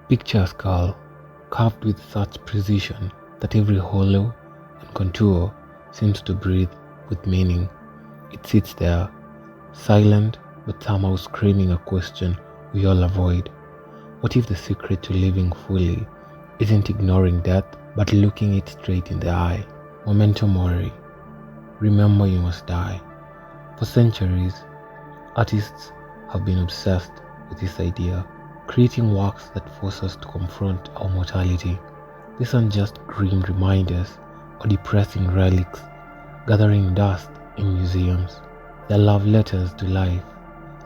Picture a skull carved with such precision that every hollow and contour seems to breathe with meaning. It sits there, silent but somehow screaming a question we all avoid. What if the secret to living fully isn't ignoring death but looking it straight in the eye? Memento Mori. Remember you must die. For centuries, artists have been obsessed with this idea, creating works that force us to confront our mortality. These aren't just grim reminders or depressing relics gathering dust in museums. They're love letters to life,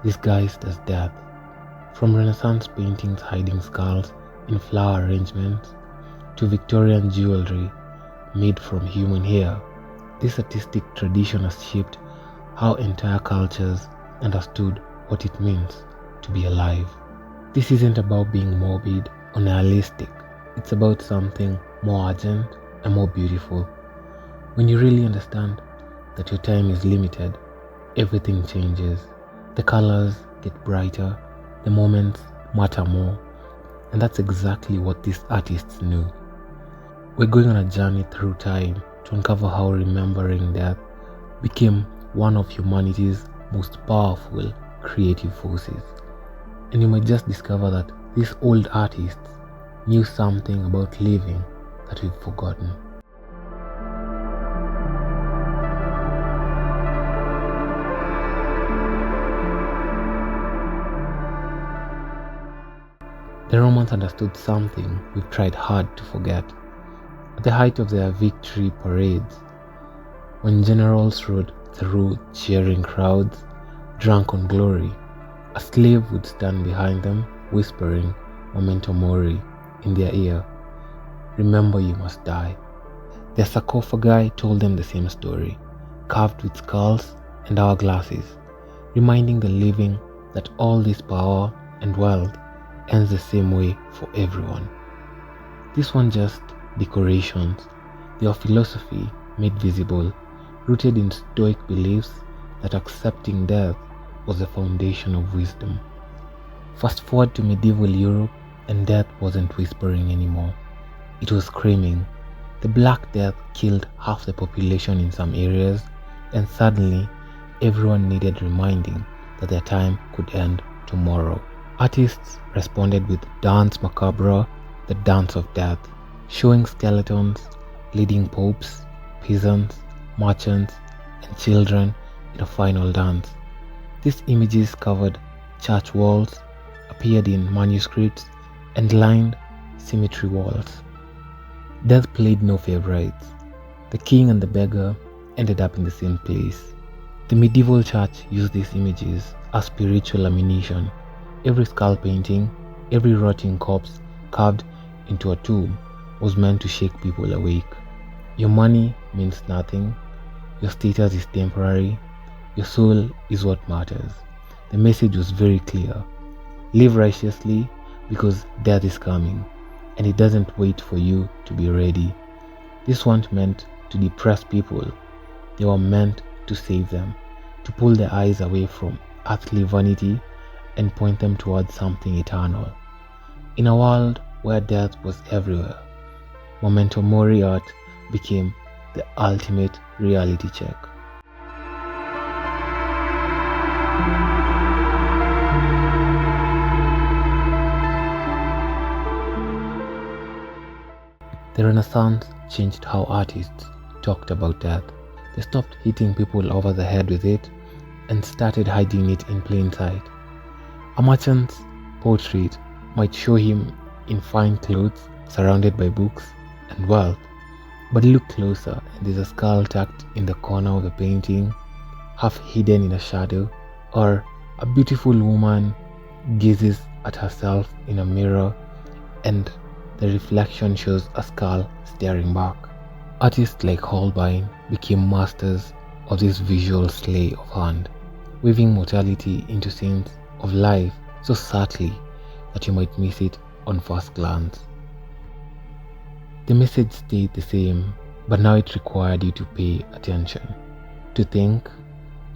disguised as death. From Renaissance paintings hiding skulls in flower arrangements to Victorian jewelry made from human hair, this artistic tradition has shaped how entire cultures understood what it means to be alive. This isn't about being morbid or nihilistic. It's about something more urgent and more beautiful. When you really understand that your time is limited, everything changes. The colors get brighter, the moments matter more, and that's exactly what these artists knew. We're going on a journey through time to uncover how remembering death became one of humanity's most powerful creative forces. And you might just discover that these old artists knew something about living that we've forgotten. The Romans understood something we've tried hard to forget. At the height of their victory parades, when generals rode through cheering crowds, drunk on glory, a slave would stand behind them, whispering Memento Mori in their ear. Remember you must die. Their sarcophagi told them the same story, carved with skulls and hourglasses, reminding the living that all this power and wealth ends the same way for everyone. These weren't just decorations, they are philosophy made visible, rooted in stoic beliefs that accepting death was the foundation of wisdom. Fast forward to medieval Europe, and death wasn't whispering anymore. It was screaming. The Black Death killed half the population in some areas, and suddenly everyone needed reminding that their time could end tomorrow. Artists responded with Danse Macabre, the dance of death, showing skeletons, leading popes, peasants, merchants, and children in a final dance. These images covered church walls, appeared in manuscripts, and lined cemetery walls. Death played no favorites. The king and the beggar ended up in the same place. The medieval church used these images as spiritual ammunition. Every skull painting, every rotting corpse carved into a tomb was meant to shake people awake. Your money means nothing. Your status is temporary. Your soul is what matters. The message was very clear. Live righteously because death is coming, and it doesn't wait for you to be ready. These weren't meant to depress people. They were meant to save them, to pull their eyes away from earthly vanity and point them towards something eternal. In a world where death was everywhere, Memento Mori art became the ultimate reality check. The Renaissance changed how artists talked about death. They stopped hitting people over the head with it and started hiding it in plain sight. A merchant's portrait might show him in fine clothes, surrounded by books and wealth, but look closer and there's a skull tucked in the corner of the painting, half hidden in a shadow, or a beautiful woman gazes at herself in a mirror and the reflection shows a skull staring back. Artists like Holbein became masters of this visual sleight of hand, weaving mortality into scenes of life so subtly that you might miss it on first glance. The message stayed the same, but now it required you to pay attention, to think,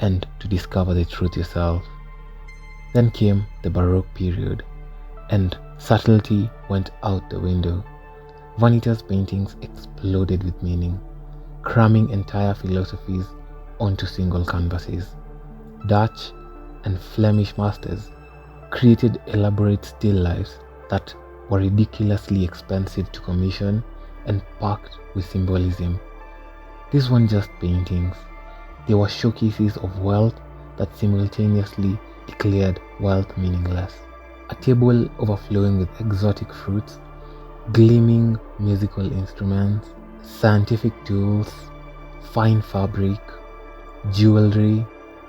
and to discover the truth yourself. Then came the Baroque period, and Subtlety went out the window. Vanitas paintings exploded with meaning, cramming entire philosophies onto single canvases. Dutch and Flemish masters created elaborate still lifes that were ridiculously expensive to commission and packed with symbolism. These weren't just paintings, they were showcases of wealth that simultaneously declared wealth meaningless. A table overflowing with exotic fruits, gleaming musical instruments, scientific tools, fine fabric, jewelry,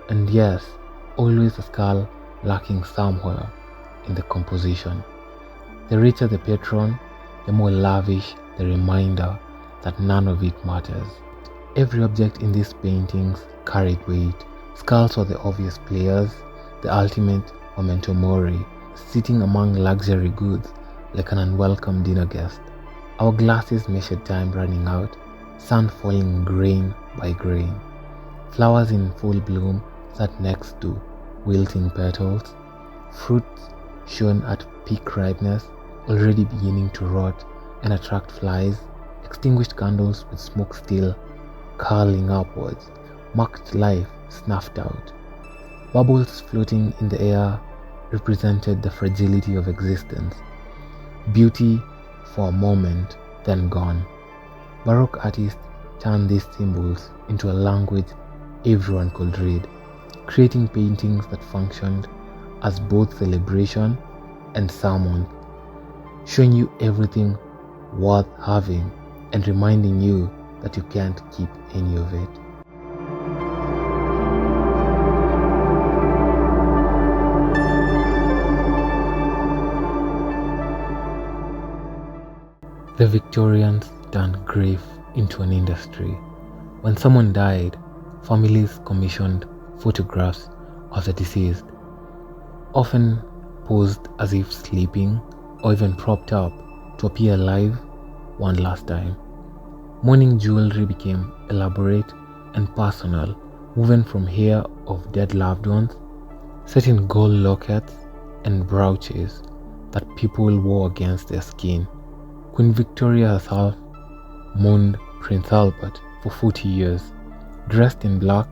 and yes, always a skull lacking somewhere in the composition. The richer the patron, the more lavish the reminder that none of it matters. Every object in these paintings carried weight. Skulls were the obvious players, the ultimate Memento Mori, sitting among luxury goods like an unwelcome dinner guest. Hourglasses measured time running out, sun falling grain by grain. Flowers in full bloom sat next to wilting petals. Fruits shown at peak ripeness, already beginning to rot and attract flies. Extinguished candles with smoke still curling upwards, marked life snuffed out. Bubbles floating in the air represented the fragility of existence. Beauty for a moment, then gone. Baroque artists turned these symbols into a language everyone could read, creating paintings that functioned as both celebration and sermon, showing you everything worth having and reminding you that you can't keep any of it. The Victorians turned grief into an industry. When someone died, families commissioned photographs of the deceased, often posed as if sleeping or even propped up to appear alive one last time. Mourning jewelry became elaborate and personal, woven from hair of dead loved ones, set in gold lockets and brooches that people wore against their skin. Queen Victoria herself mourned Prince Albert for 40 years, dressed in black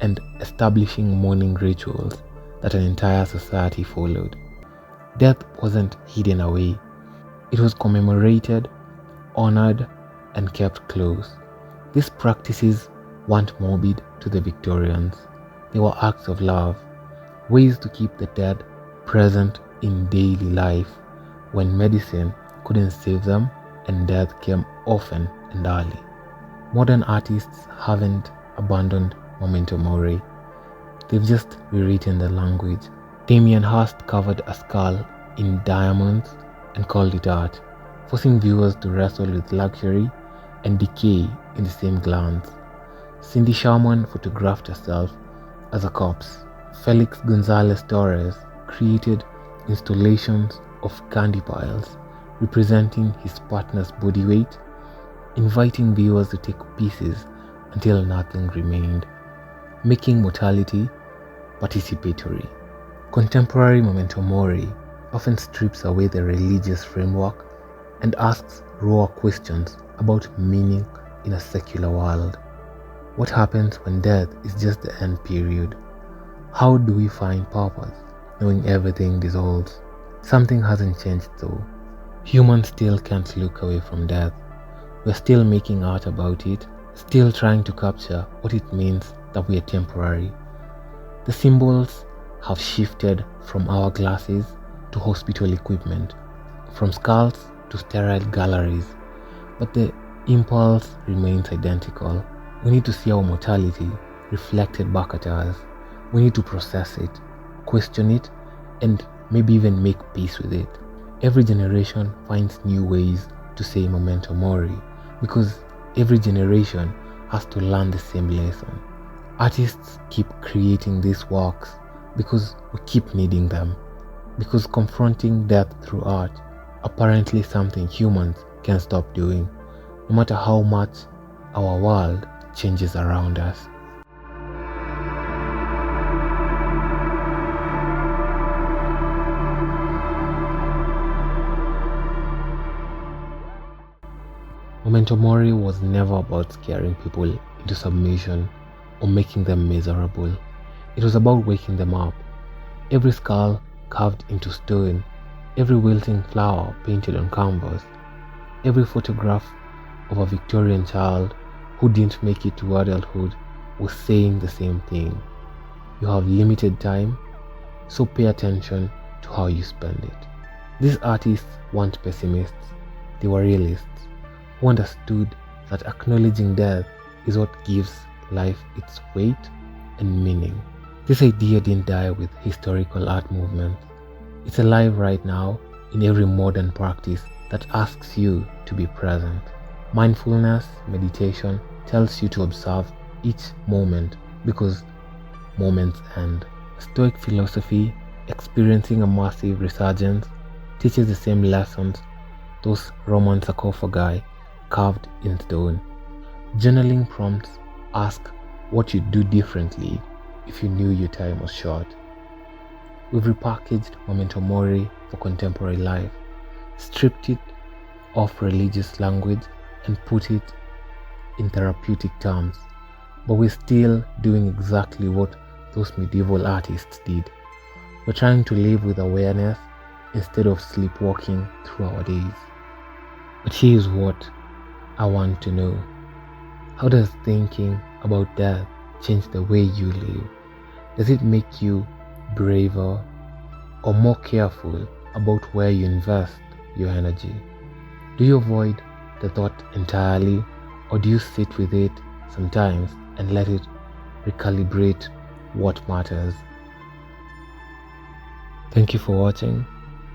and establishing mourning rituals that an entire society followed. Death wasn't hidden away. It was commemorated, honored, and kept close. These practices weren't morbid to the Victorians. They were acts of love, ways to keep the dead present in daily life when medicine couldn't save them and death came often and early. Modern artists haven't abandoned Memento Mori. They've just rewritten the language. Damien Hirst covered a skull in diamonds and called it art, forcing viewers to wrestle with luxury and decay in the same glance. Cindy Sherman photographed herself as a corpse. Felix Gonzalez Torres created installations of candy piles representing his partner's body weight, inviting viewers to take pieces until nothing remained, making mortality participatory. Contemporary Memento Mori often strips away the religious framework and asks raw questions about meaning in a secular world. What happens when death is just the end period? How do we find purpose, knowing everything dissolves? Something hasn't changed though. Humans still can't look away from death. We're still making art about it, still trying to capture what it means that we are temporary. The symbols have shifted from hourglasses to hospital equipment, from skulls to sterile galleries, but the impulse remains identical. We need to see our mortality reflected back at us. We need to process it, question it, and maybe even make peace with it. Every generation finds new ways to say Memento Mori because every generation has to learn the same lesson. Artists keep creating these works because we keep needing them, because confronting death through art apparently something humans can't stop doing, no matter how much our world changes around us. Memento Mori was never about scaring people into submission or making them miserable. It was about waking them up. Every skull carved into stone, every wilting flower painted on canvas, every photograph of a Victorian child who didn't make it to adulthood was saying the same thing. You have limited time, so pay attention to how you spend it. These artists weren't pessimists, they were realists who understood that acknowledging death is what gives life its weight and meaning. This idea didn't die with historical art movements. It's alive right now in every modern practice that asks you to be present. Mindfulness meditation tells you to observe each moment because moments end. Stoic philosophy, experiencing a massive resurgence, teaches the same lessons those Roman sarcophagi carved in stone. Journaling prompts ask what you'd do differently if you knew your time was short. We've repackaged Memento Mori for contemporary life, stripped it of religious language and put it in therapeutic terms, but we're still doing exactly what those medieval artists did. We're trying to live with awareness instead of sleepwalking through our days. But here's what I want to know. How does thinking about death change the way you live? Does it make you braver or more careful about where you invest your energy? Do you avoid the thought entirely, or do you sit with it sometimes and let it recalibrate what matters? Thank you for watching.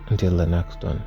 Until the next one.